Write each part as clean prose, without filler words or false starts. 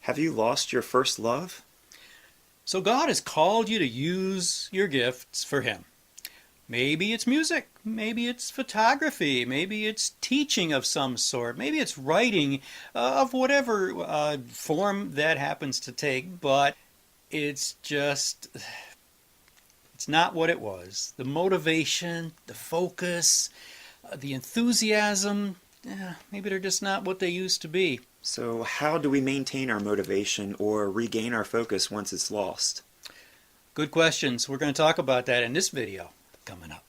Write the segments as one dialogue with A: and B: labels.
A: Have you lost your first love?
B: So God has called you to use your gifts for Him. Maybe it's music, maybe it's photography, maybe it's teaching of some sort, maybe it's writing of whatever form that happens to take, but it's just, it's not what it was. The motivation, the focus, the enthusiasm, maybe they're just not what they used to be.
A: So how do we maintain our motivation or regain our focus once it's lost?
B: Good questions. We're going to talk about that in this video coming up.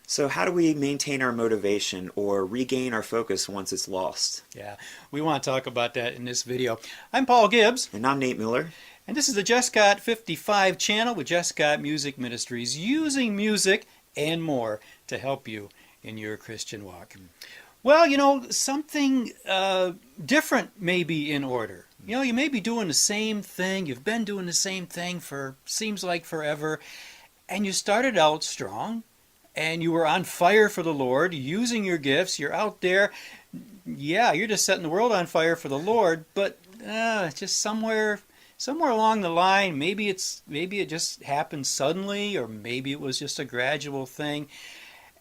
A: So how do we maintain our motivation or regain our focus once it's lost?
B: Yeah, we want to talk about that in this video. I'm Paul Gibbs.
A: And I'm Nate Miller.
B: And this is the Just Got 55 channel with Just Got Music Ministries, using music and more to help you in your Christian walk. Well, you know, something different may be in order. You know, you may be doing the same thing. You've been doing the same thing for seems like forever. And you started out strong. And you were on fire for the Lord, using your gifts. You're out there. Yeah, you're just setting the world on fire for the Lord. But just somewhere along the line, maybe it just happened suddenly, or maybe it was just a gradual thing.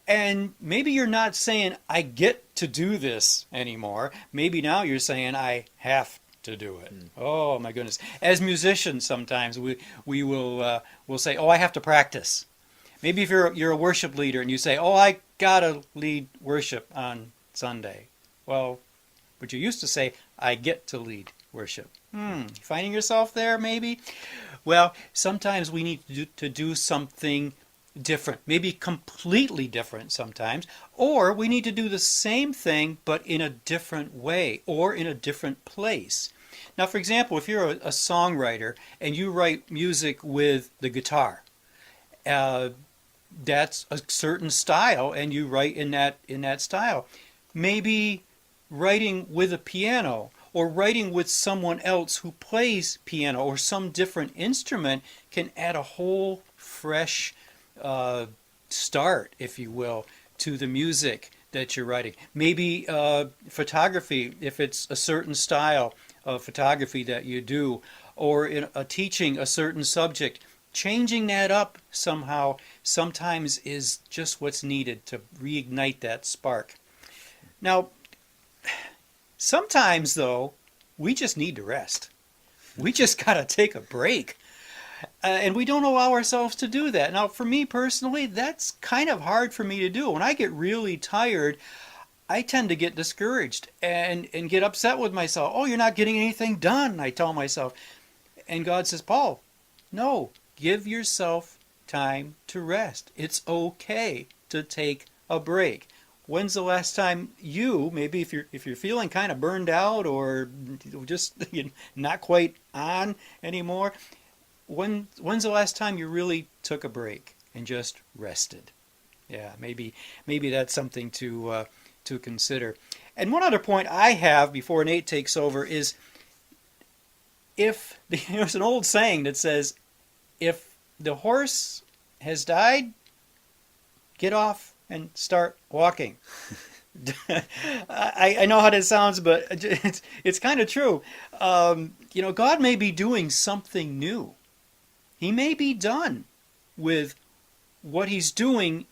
B: And maybe you're not saying, I get to do this anymore. Maybe now you're saying, I have to do it. Oh, my goodness. As musicians, sometimes we will we'll say, oh, I have to practice. Maybe if you're a worship leader and you say, oh, I gotta lead worship on Sunday. Well, but you used to say, I get to lead worship. Finding yourself there, maybe? Well, sometimes we need to do something different, maybe completely different sometimes, or we need to do the same thing but in a different way or in a different place. Now, for example, if you're a songwriter and you write music with the guitar, that's a certain style, and you write in that style. Maybe writing with a piano, or writing with someone else who plays piano or some different instrument, can add a whole fresh start, if you will, to the music that you're writing. Maybe photography, if it's a certain style of photography that you do, or in teaching a certain subject. Changing that up somehow sometimes is just what's needed to reignite that spark. Now, sometimes, though, we just need to rest. We just got to take a break. And we don't allow ourselves to do that. Now, for me personally, that's kind of hard for me to do. When I get really tired, I tend to get discouraged and get upset with myself. Oh, you're not getting anything done, I tell myself. And God says, Paul, no. Give yourself time to rest. It's okay to take a break. When's the last time maybe if you're feeling kind of burned out or just not quite on anymore, when's the last time you really took a break and just rested? Yeah, maybe that's something to consider. And one other point I have before Nate takes over is, there's an old saying that says, if the horse has died, get off and start walking. I know how that sounds, but it's kind of true. God may be doing something new. He may be done with what He's doing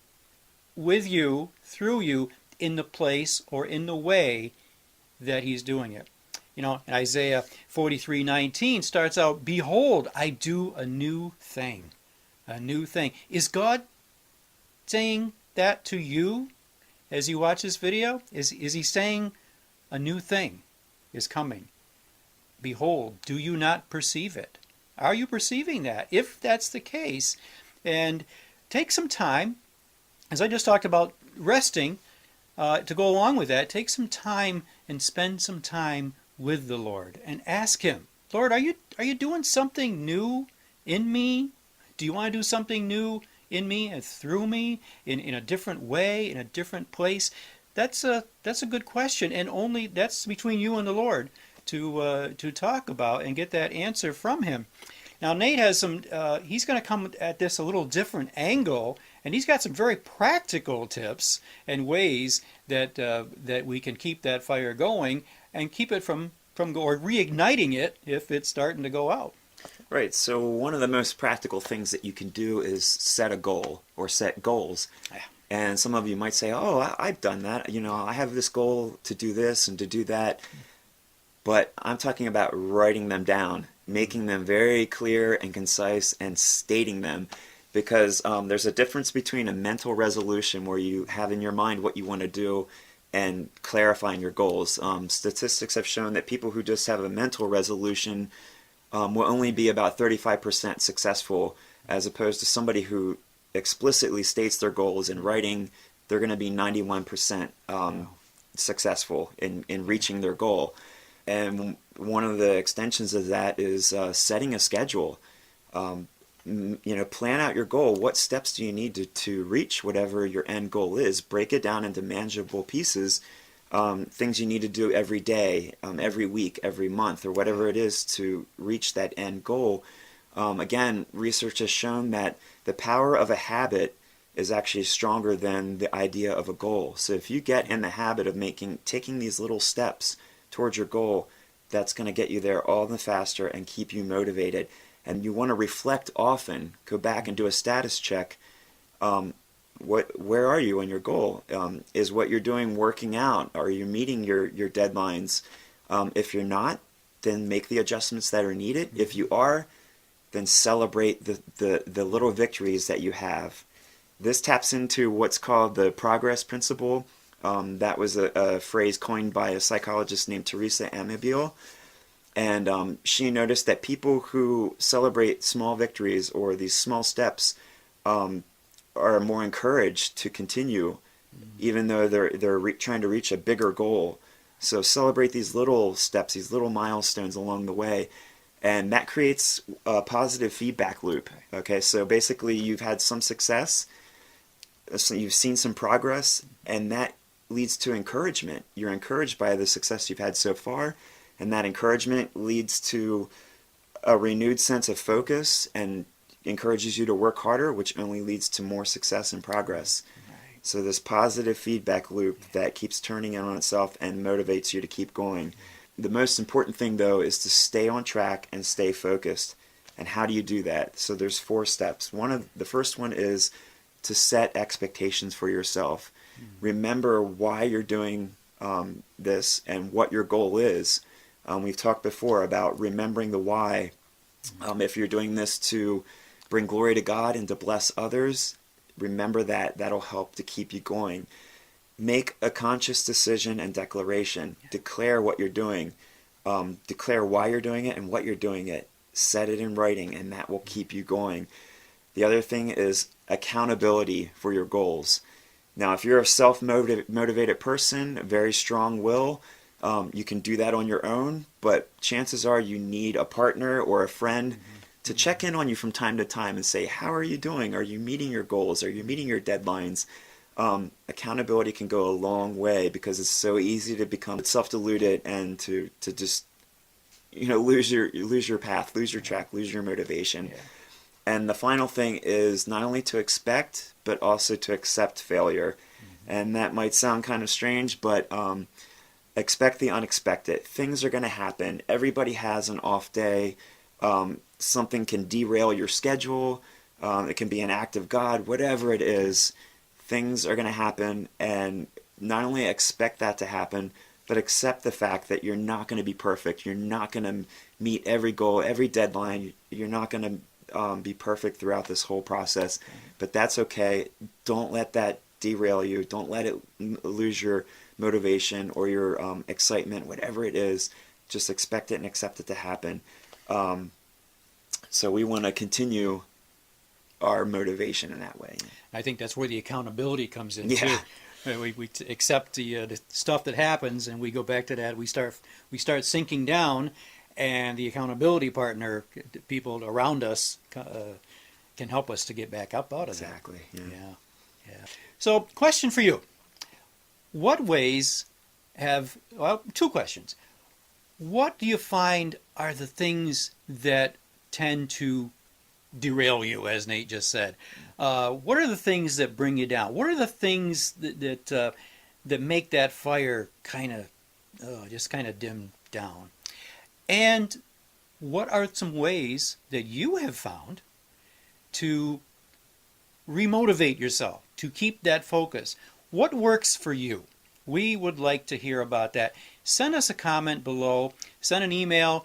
B: with you, through you, in the place or in the way that He's doing it. Isaiah 43:19 starts out, behold, I do a new thing. A new thing. Is God saying that to you as you watch this video? Is He saying a new thing is coming? Behold, do you not perceive it? Are you perceiving that? If that's the case, and take some time, as I just talked about resting, to go along with that, take some time and spend some time with the Lord and ask Him, Lord, are you doing something new in me? Do you want to do something new in me and through me in a different way, in a different place? That's a good question, and only that's between you and the Lord to talk about and get that answer from Him. Now Nate has some. He's going to come at this a little different angle, and he's got some very practical tips and ways that that we can keep that fire going and keep it from or reigniting it if it's starting to go out.
A: Right. So one of the most practical things that you can do is set a goal or set goals.
B: Yeah.
A: And some of you might say, "Oh, I've done that. You know, I have this goal to do this and to do that." But I'm talking about writing them down, making them very clear and concise, and stating them, because there's a difference between a mental resolution where you have in your mind what you want to do and clarifying your goals. Statistics have shown that people who just have a mental resolution will only be about 35% successful, as opposed to somebody who explicitly states their goals in writing. They're going to be 91% successful in reaching their goal. And one of the extensions of that is setting a schedule. Plan out your goal. What steps do you need to reach whatever your end goal is? Break it down into manageable pieces, things you need to do every day, every week, every month, or whatever it is to reach that end goal. Again, research has shown that the power of a habit is actually stronger than the idea of a goal. So if you get in the habit of taking these little steps towards your goal, that's going to get you there all the faster and keep you motivated. And you want to reflect often, go back and do a status check. Where are you in your goal? Is what you're doing working out? Are you meeting your deadlines? If you're not, then make the adjustments that are needed. If you are, then celebrate the little victories that you have. This taps into what's called the progress principle. That was a phrase coined by a psychologist named Teresa Amabile. And she noticed that people who celebrate small victories or these small steps are more encouraged to continue, even though they're trying to reach a bigger goal. So celebrate these little steps, these little milestones along the way, and that creates a positive feedback loop. Okay, so basically you've had some success, so you've seen some progress, and that leads to encouragement. You're encouraged by the success you've had so far, and that encouragement leads to a renewed sense of focus and encourages you to work harder, which only leads to more success and progress.
B: Right.
A: So this positive feedback loop that keeps turning in on itself and motivates you to keep going. The most important thing, though, is to stay on track and stay focused. And how do you do that? So there's 4 steps. The first one is to set expectations for yourself. Remember why you're doing this and what your goal is. We've talked before about remembering the why. If you're doing this to bring glory to God and to bless others, remember that. That'll help to keep you going. Make a conscious decision and declaration. Declare what you're doing. Declare why you're doing it and what you're doing it. Set it in writing, and that will keep you going. The other thing is accountability for your goals. Now, if you're a self-motivated person, a very strong will, you can do that on your own, but chances are you need a partner or a friend to check in on you from time to time and say, how are you doing? Are you meeting your goals? Are you meeting your deadlines? Accountability can go a long way, because it's so easy to become self-deluded and to just lose your path, lose your track, lose your motivation.
B: Yeah.
A: And the final thing is not only to expect, but also to accept failure. And that might sound kind of strange, but expect the unexpected. Things are going to happen. Everybody has an off day. Something can derail your schedule. It can be an act of God. Whatever it is, things are going to happen. And not only expect that to happen, but accept the fact that you're not going to be perfect. You're not going to meet every goal, every deadline. You're not going to be perfect throughout this whole process, but that's okay. Don't let that derail you. Don't let it lose your motivation or your excitement, whatever it is. Just expect it and accept it to happen. So we want to continue our motivation in that way.
B: I think that's where the accountability comes in
A: Yeah.
B: too. We accept the stuff that happens, and we go back to that. We start sinking down, and the accountability partner, people around us, can help us to get back up out of that.
A: Exactly.
B: Yeah. So, question for you: what ways two questions. What do you find are the things that tend to derail you, as Nate just said? What are the things that bring you down? What are the things that make that fire kind of just kind of dim down? And what are some ways that you have found to remotivate yourself, to keep that focus? What works for you? We would like to hear about that. Send us a comment below. Send an email.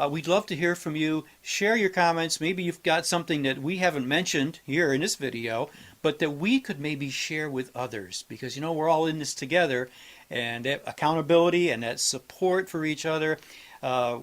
B: We'd love to hear from you. Share your comments. Maybe you've got something that we haven't mentioned here in this video, but that we could maybe share with others, because we're all in this together, and that accountability and that support for each other,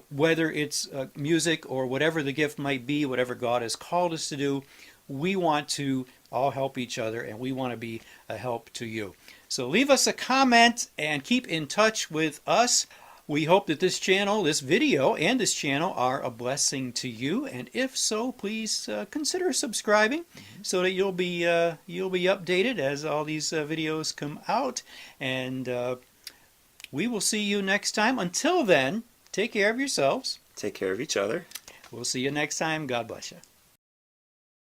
B: whether it's music or whatever the gift might be, whatever God has called us to do, we want to all help each other, and we want to be a help to you. So leave us a comment and keep in touch with us. We hope that this channel, this video, and this channel are a blessing to you. And if so, please consider subscribing so that you'll be updated as all these videos come out. And we will see you next time. Until then, take care of yourselves.
A: Take care of each other.
B: We'll see you next time. God bless you.